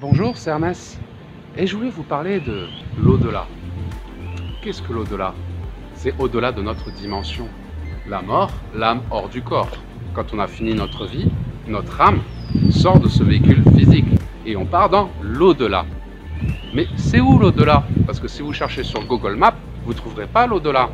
Bonjour, c'est Hermès et je voulais vous parler de l'au-delà. Qu'est-ce que l'au-delà? C'est au-delà de notre dimension. La mort, l'âme hors du corps. Quand on a fini notre vie, notre âme sort de ce véhicule physique et on part dans l'au-delà. Mais c'est où l'au-delà? Parce que si vous cherchez sur Google Maps, vous ne trouverez pas l'au-delà.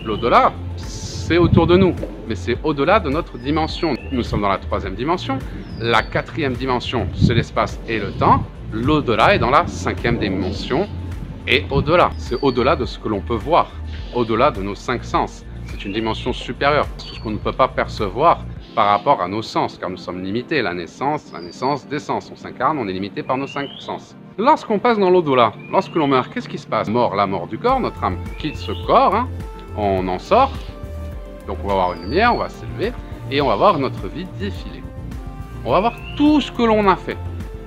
L'au-delà, c'est autour de nous, mais c'est au-delà de notre dimension. Nous sommes dans la troisième dimension. La quatrième dimension, c'est l'espace et le temps. L'au-delà est dans la cinquième dimension et au-delà. C'est au-delà de ce que l'on peut voir, au-delà de nos cinq sens. C'est une dimension supérieure, tout ce qu'on ne peut pas percevoir par rapport à nos sens, car nous sommes limités. La naissance des sens. On s'incarne, on est limité par nos cinq sens. Lorsqu'on passe dans l'au-delà, lorsque l'on meurt, qu'est-ce qui se passe? Mort, la mort du corps, notre âme quitte ce corps, on en sort, donc on va avoir une lumière, on va s'élever, et on va voir notre vie défiler. On va voir tout ce que l'on a fait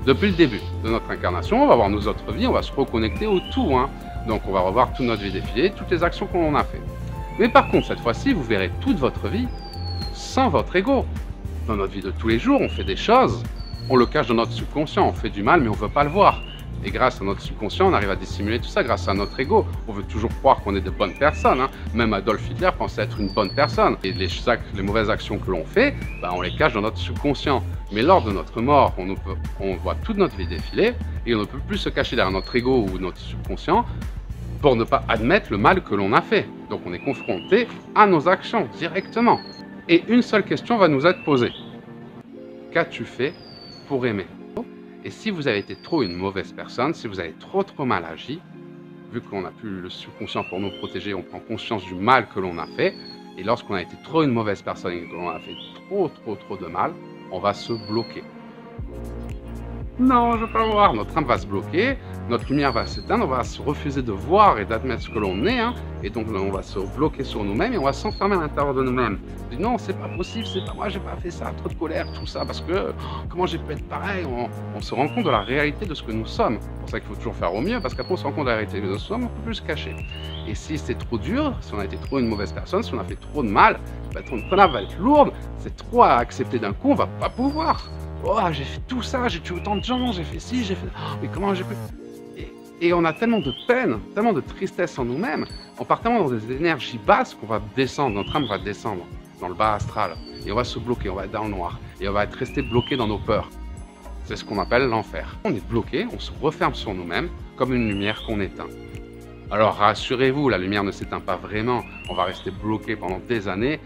depuis le début de notre incarnation, on va voir nos autres vies, on va se reconnecter au tout, donc on va revoir toute notre vie défiler, toutes les actions que l'on a fait. Mais par contre, cette fois-ci, vous verrez toute votre vie sans votre ego. Dans notre vie de tous les jours, on fait des choses, on le cache dans notre subconscient, on fait du mal, mais on ne veut pas le voir. Et grâce à notre subconscient, on arrive à dissimuler tout ça grâce à notre ego. On veut toujours croire qu'on est de bonnes personnes. Même Adolf Hitler pensait être une bonne personne. Et les mauvaises actions que l'on fait, on les cache dans notre subconscient. Mais lors de notre mort, on voit toute notre vie défiler et on ne peut plus se cacher derrière notre ego ou notre subconscient pour ne pas admettre le mal que l'on a fait. Donc on est confronté à nos actions directement. Et une seule question va nous être posée. Qu'as-tu fait pour aimer? Et si vous avez été trop une mauvaise personne, si vous avez trop mal agi, vu qu'on n'a plus le subconscient pour nous protéger, on prend conscience du mal que l'on a fait, et lorsqu'on a été trop une mauvaise personne et que l'on a fait trop de mal, on va se bloquer. Non, je ne veux pas voir. Notre âme va se bloquer, notre lumière va s'éteindre, on va se refuser de voir et d'admettre ce que l'on est, et donc on va se bloquer sur nous-mêmes et on va s'enfermer à l'intérieur de nous-mêmes. On dit non, c'est pas possible, c'est pas moi, j'ai pas fait ça, trop de colère, tout ça, parce que comment j'ai pu être pareil? On se rend compte de la réalité de ce que nous sommes. C'est pour ça qu'il faut toujours faire au mieux, parce qu'après on se rend compte de la réalité de ce que nous sommes, on peut plus se cacher. Et si c'est trop dur, si on a été trop une mauvaise personne, si on a fait trop de mal, notre âme va être lourde, c'est trop à accepter d'un coup, on va pas pouvoir. Oh, j'ai fait tout ça, j'ai tué autant de gens, j'ai fait ci, j'ai fait... Oh, mais comment j'ai pu... Et on a tellement de peine, tellement de tristesse en nous-mêmes, on part tellement dans des énergies basses qu'on va descendre, notre âme va descendre dans le bas astral. Et on va se bloquer, on va être dans le noir. Et on va être resté bloqué dans nos peurs. C'est ce qu'on appelle l'enfer. On est bloqué, on se referme sur nous-mêmes comme une lumière qu'on éteint. Alors rassurez-vous, la lumière ne s'éteint pas vraiment. On va rester bloqué pendant des années,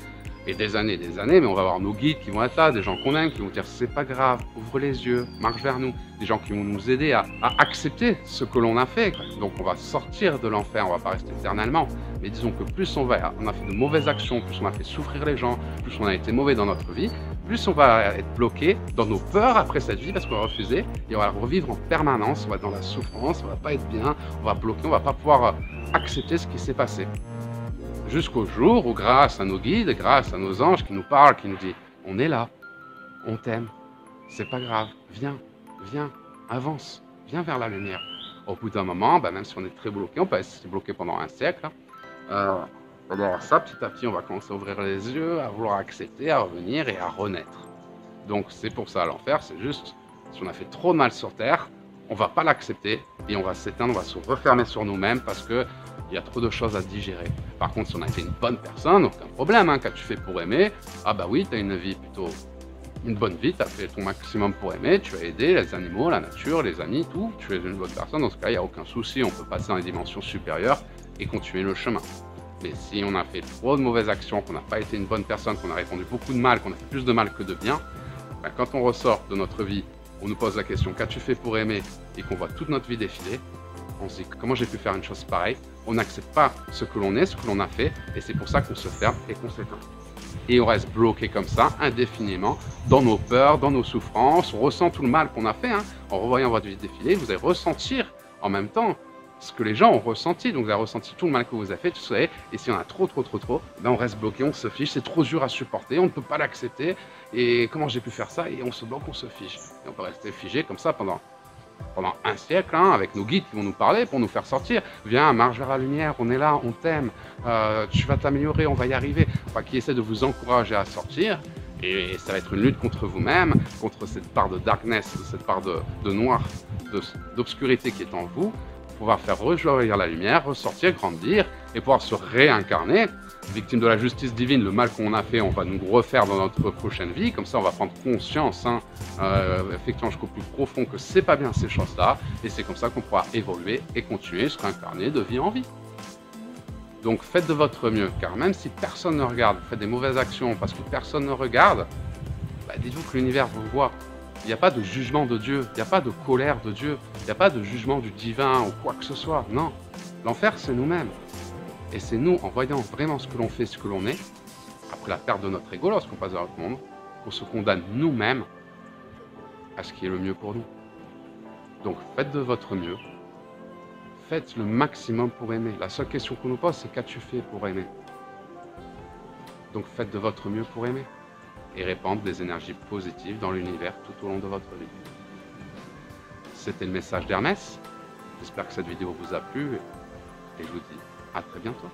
et des années, mais on va avoir nos guides qui vont être là, des gens qu'on aime, qui vont dire c'est pas grave, ouvre les yeux, marche vers nous, des gens qui vont nous aider à accepter ce que l'on a fait. Donc on va sortir de l'enfer, on va pas rester éternellement, mais disons que plus on a fait de mauvaises actions, plus on a fait souffrir les gens, plus on a été mauvais dans notre vie, plus on va être bloqué dans nos peurs après cette vie parce qu'on va refuser et on va revivre en permanence, on va être dans la souffrance, on va pas être bien, on va bloquer, on va pas pouvoir accepter ce qui s'est passé. Jusqu'au jour où, grâce à nos guides, grâce à nos anges qui nous parlent, qui nous disent « On est là, on t'aime, c'est pas grave, viens, avance, viens vers la lumière. » Au bout d'un moment, même si on est très bloqué, on peut rester bloqué pendant un siècle, alors ça, petit à petit, on va commencer à ouvrir les yeux, à vouloir accepter, à revenir et à renaître. Donc c'est pour ça, l'enfer, c'est juste, si on a fait trop de mal sur Terre, on va pas l'accepter et on va s'éteindre, on va se refermer sur nous-mêmes parce que il y a trop de choses à digérer. Par contre, si on a été une bonne personne, aucun problème, qu'as-tu fait pour aimer? Ah bah oui, tu as une vie plutôt, une bonne vie, tu as fait ton maximum pour aimer, tu as aidé les animaux, la nature, les amis, tout, tu es une bonne personne, dans ce cas, il n'y a aucun souci, on peut passer dans les dimensions supérieures et continuer le chemin. Mais si on a fait trop de mauvaises actions, qu'on n'a pas été une bonne personne, qu'on a répondu beaucoup de mal, qu'on a fait plus de mal que de bien, quand on ressort de notre vie, on nous pose la question « Qu'as-tu fait pour aimer ?» et qu'on voit toute notre vie défiler, on se dit « Comment j'ai pu faire une chose pareille ?» On n'accepte pas ce que l'on est, ce que l'on a fait, et c'est pour ça qu'on se ferme et qu'on s'éteint. Et on reste bloqué comme ça, indéfiniment, dans nos peurs, dans nos souffrances, on ressent tout le mal qu'on a fait, en revoyant votre vie défiler, vous allez ressentir en même temps ce que les gens ont ressenti, donc vous allez ressentir tout le mal que vous avez fait, tout ça, et si on a trop, on reste bloqué, on se fiche, c'est trop dur à supporter, on ne peut pas l'accepter, et comment j'ai pu faire ça, et on se bloque, on se fiche. Et on peut rester figé comme ça pendant un siècle, avec nos guides qui vont nous parler pour nous faire sortir. Viens, marche vers la lumière, on est là, on t'aime, tu vas t'améliorer, on va y arriver. Enfin, qui essaie de vous encourager à sortir. Et ça va être une lutte contre vous-même, contre cette part de darkness, cette part de noir, d'obscurité qui est en vous, pour pouvoir faire rejaillir la lumière, ressortir, grandir et pouvoir se réincarner. Victime de la justice divine, le mal qu'on a fait, on va nous refaire dans notre prochaine vie. Comme ça, on va prendre conscience, effectivement, jusqu'au plus profond, que c'est pas bien ces choses-là. Et c'est comme ça qu'on pourra évoluer et continuer, se réincarner de vie en vie. Donc faites de votre mieux, car même si personne ne regarde, vous faites des mauvaises actions parce que personne ne regarde, bah dites-vous que l'univers vous voit. Il n'y a pas de jugement de Dieu, il n'y a pas de colère de Dieu, il n'y a pas de jugement du divin ou quoi que ce soit. Non, l'enfer c'est nous-mêmes. Et c'est nous, en voyant vraiment ce que l'on fait, ce que l'on est, après la perte de notre ego lorsqu'on passe dans l'autre monde, qu'on se condamne nous-mêmes à ce qui est le mieux pour nous. Donc faites de votre mieux. Faites le maximum pour aimer. La seule question qu'on nous pose, c'est qu'as-tu fait pour aimer? Donc faites de votre mieux pour aimer et répandre des énergies positives dans l'univers tout au long de votre vie. C'était le message d'Hermès. J'espère que cette vidéo vous a plu et je vous dis à très bientôt.